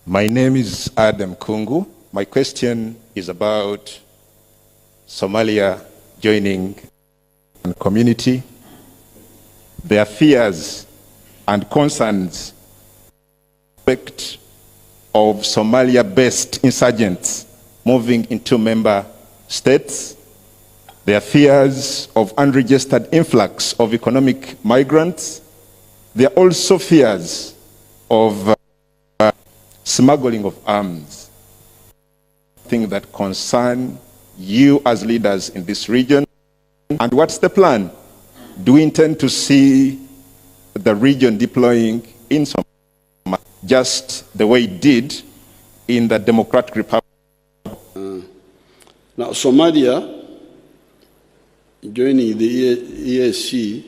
My name is Adam Kungu. My question is about Somalia joining the community, their fears and concerns of Somalia-based insurgents moving into member states, their fears of unregistered influx of economic migrants. There are also fears of smuggling of arms, things that concern you as leaders in this region. And what's the plan? Do we intend to see the region deploying in Somalia just the way it did in the Democratic Republic? Now, Somalia joining the EAC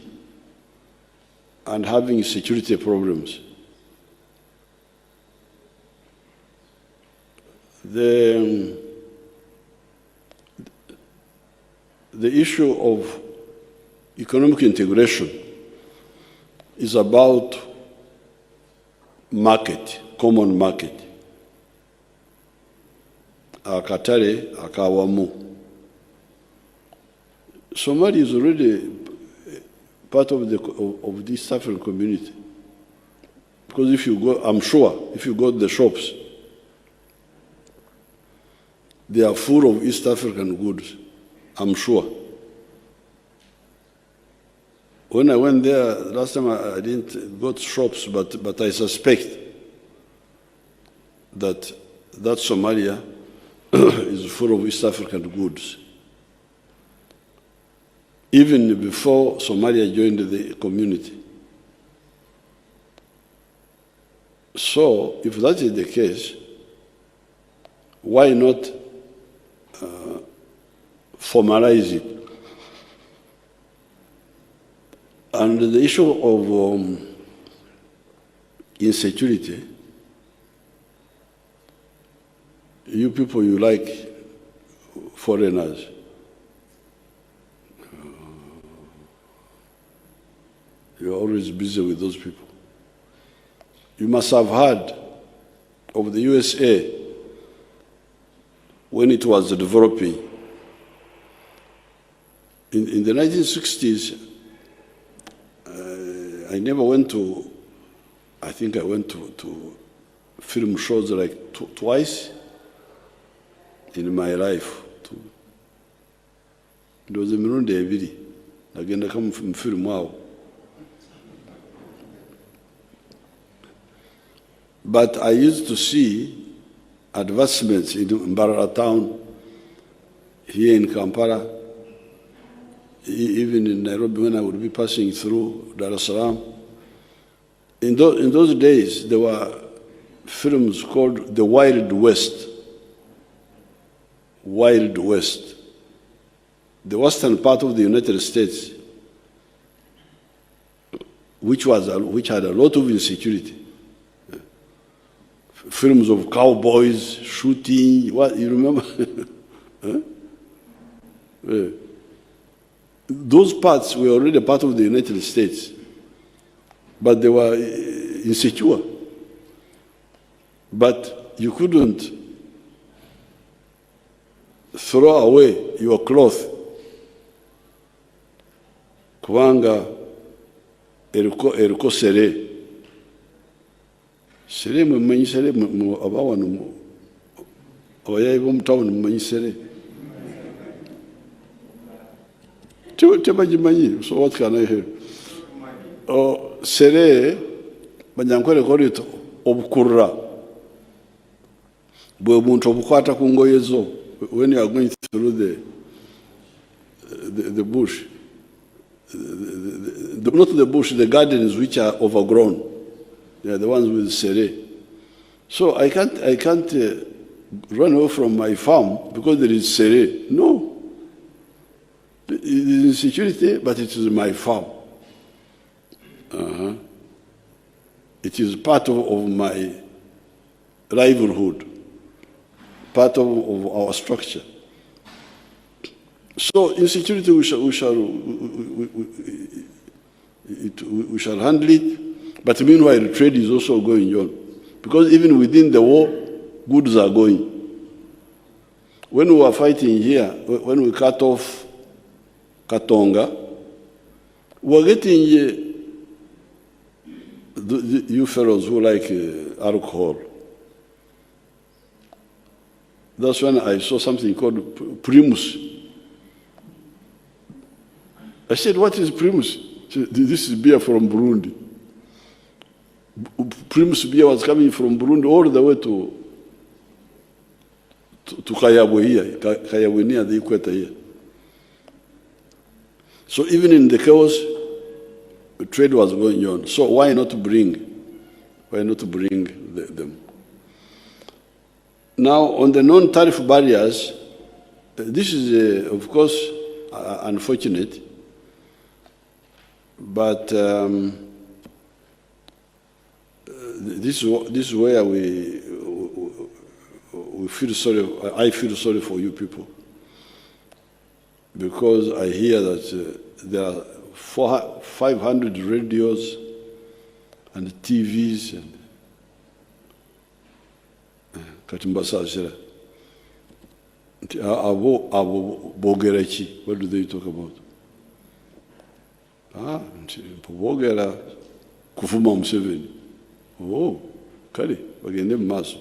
and having security problems. The issue of economic integration is about market, common market. Akatare, akawamu. Somalia is already part of the East African community. Because if you go, I'm sure, if you go to the shops, they are full of East African goods, I'm sure. When I went there, last time I didn't go to shops, but I suspect that Somalia is full of East African goods. Even before Somalia joined the community. So, if that is the case, why not formalize it? And the issue of insecurity, you people, you like foreigners. You're always busy with those people. You must have heard of the USA when it was developing. In the 1960s, I never went to, I think I went to film shows like twice in my life. It was a mirundi ebiri. Nagenda come from film wow. But I used to see advancements in Mbarara town, here in Kampala, even in Nairobi when I would be passing through Dar es Salaam. In those days, there were films called The Wild West. Wild West. The western part of the United States, which had a lot of insecurity. Films of cowboys, shooting, what, you remember? Huh? Those parts were already part of the United States, but they were insecure. But you couldn't throw away your cloth. Kubanga eriko sere. Sere mmanyi sere abawano abayayi b'omutawuni mmanyi sere. Tebagimanyi, so what can I hear? Sere banyankwere korito obukurra bwe omuntu obukwata ku ngoye zo when you are going through the bush, not the bush, the gardens which are overgrown. They are the ones with sere. So I can't run away from my farm because there is sere. No. It is insecurity, but it is my farm. It is part of my livelihood, part of our structure. So insecurity, we shall handle it, but meanwhile trade is also going on. Because even within the war, goods are going. When we were fighting here, when we cut off Katonga, we were getting you fellows who like alcohol. That's when I saw something called Primus. I said, what is Primus? Said, this is beer from Burundi. Primus beer was coming from Burundi all the way to Kayabwe here, Kayabwe near the equator here. So even in the chaos, the trade was going on. So why not bring them? Now, on the non-tariff barriers, this is, of course, unfortunate, but this is where we feel sorry. I feel sorry for you people, because I hear that there are 500 radios and TVs and Katimbasa. What do they talk about? Bogera kuvuma Museveni. Oh, kale bagende mu maaso.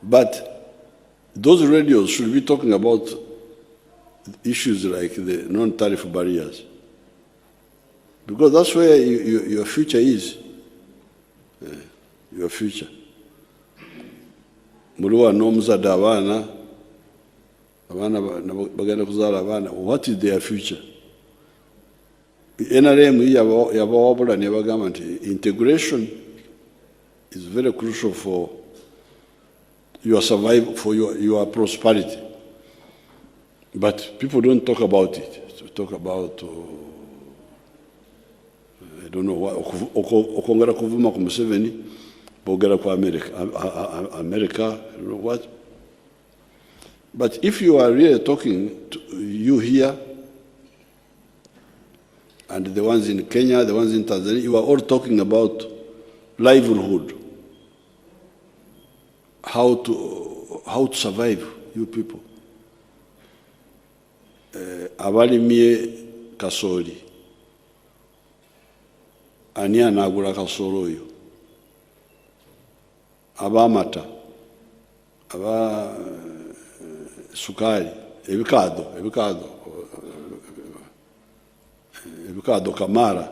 But those radios should be talking about issues like the non-tariff barriers, because that's where your future is. Your future. What is their future? Integration is very crucial for your survival, for your prosperity. But people don't talk about it. To talk about, I don't know what, Okongara kuvuma ku Museveni, bogera ku America, I don't know what. But if you are really talking to you here, and the ones in Kenya, the ones in Tanzania, you are all talking about livelihood, how to survive, you people. Abalimye kasoli, ani anagula kasolo oyo, abamata, aba sukari, ebikado kamara.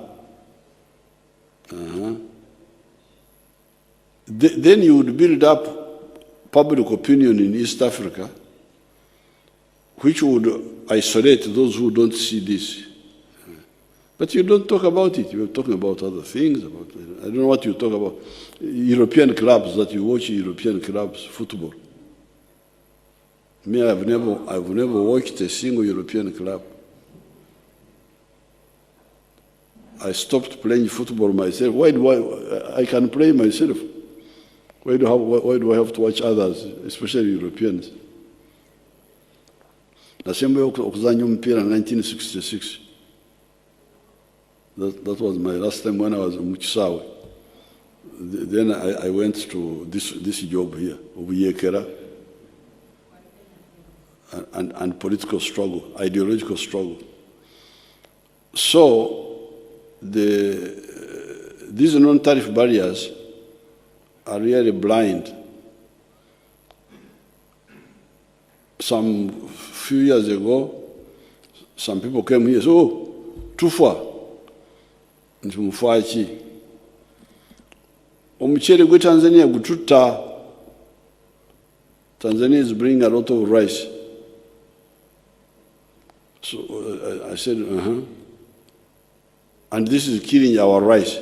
Then you would build up public opinion in East Africa, which would isolate those who don't see this. But you don't talk about it. You're talking about other things. I don't know what you talk about. European clubs, that you watch European clubs, football. Me, I've never watched a single European club. I stopped playing football myself. Why do I can play myself? Why do I have to watch others, especially Europeans? Nasembe okuzanya mpira in 1966. That was my last time when I was in Muchisawe. Then I went to this job here, Obuyekera, and political struggle, ideological struggle. So these non-tariff barriers are really blind. Some few years ago, some people came here and said, oh, too far. Omuchere gwe Tanzania gututa. Tanzania is bringing a lot of rice. So I said, and this is killing our rice.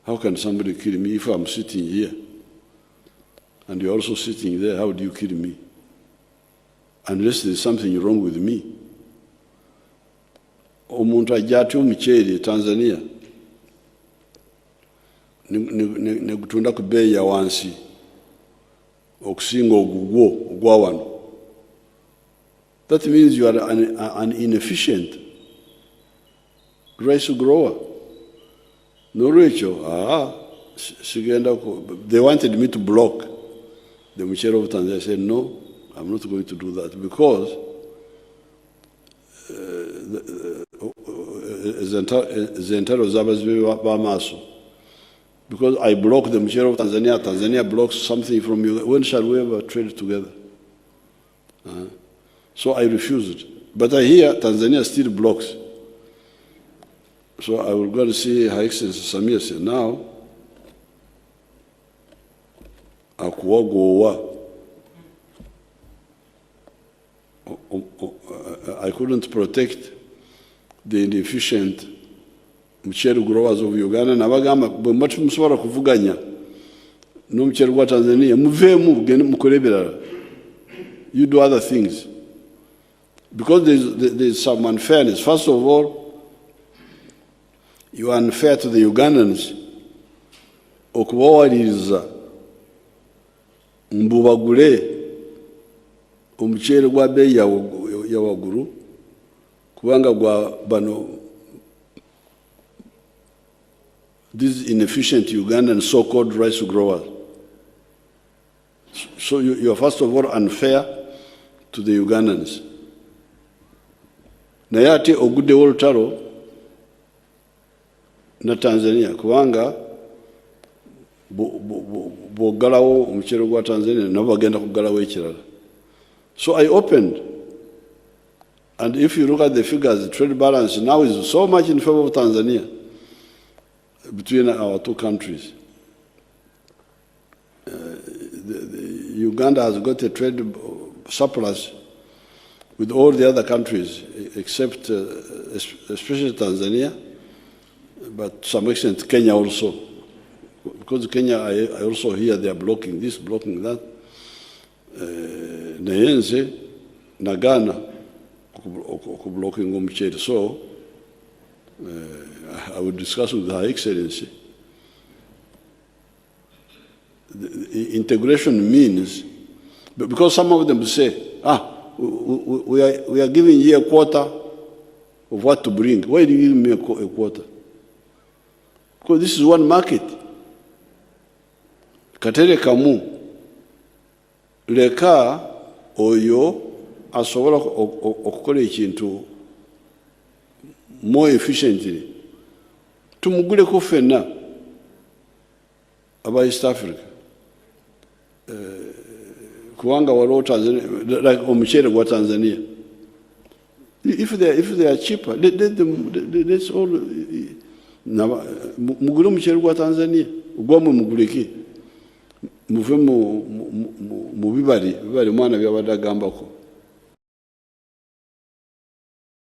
How can somebody kill me if I'm sitting here? And you're also sitting there, how do you kill me? Unless there's something wrong with me. Omuntu ajja omuchere Tanzania ne gutunda ku beeyi ya wansi okusinga ogugwo ogwa wano. that means you are an inefficient rice grower. No, Rachel, they wanted me to block the Muchere of Tanzania. I said, no, I'm not going to do that because because I block the Muchere of Tanzania, Tanzania blocks something from you. When shall we ever trade together? So I refused. But I hear Tanzania still blocks. So I will go to see Her Excellency Samia say, now, I couldn't protect the inefficient muchere growers of Uganda. Nabagamba bwemati musobola kuvuganya n'omuchere gwa Tanzania muvemu gende mukole birala. You do other things. Because there's some unfairness. First of all, you are unfair to the Ugandans okubawaliriza mbubagule omuchere gwa beeyi ya waggulu kubanga gwa bano these inefficient Ugandan so-called rice growers. So you are first of all unfair to the Ugandans. Naye ate oguddewo olutalo na Tanzania kubanga bw'oggalawo omuchere gwa Tanzania nabo bagenda kuggalawo ekirala. So I opened, and if you look at the figures, the trade balance now is so much in favor of Tanzania between our two countries. Uganda has got a trade surplus with all the other countries except especially Tanzania, but to some extent Kenya also. Because Kenya, I also hear they are blocking this, blocking that. Nayenze, Nagana, blocking omuchere. So I will discuss with Her Excellency. The integration means, because some of them say, we are giving you a quota of what to bring. Why do you give me a quota? Because this is one market. Katere kamu leka oyo asobola okukola ekintu more efficiently tumuguleko ffenna aba East Africa kubanga waliwo Tanzania like omuchere gwa Tanzania. If they are cheaper, let them, let's all mugule omuchere gwa Tanzania ogwamwe muguleke muve mu bibali mwana byabadde agambako.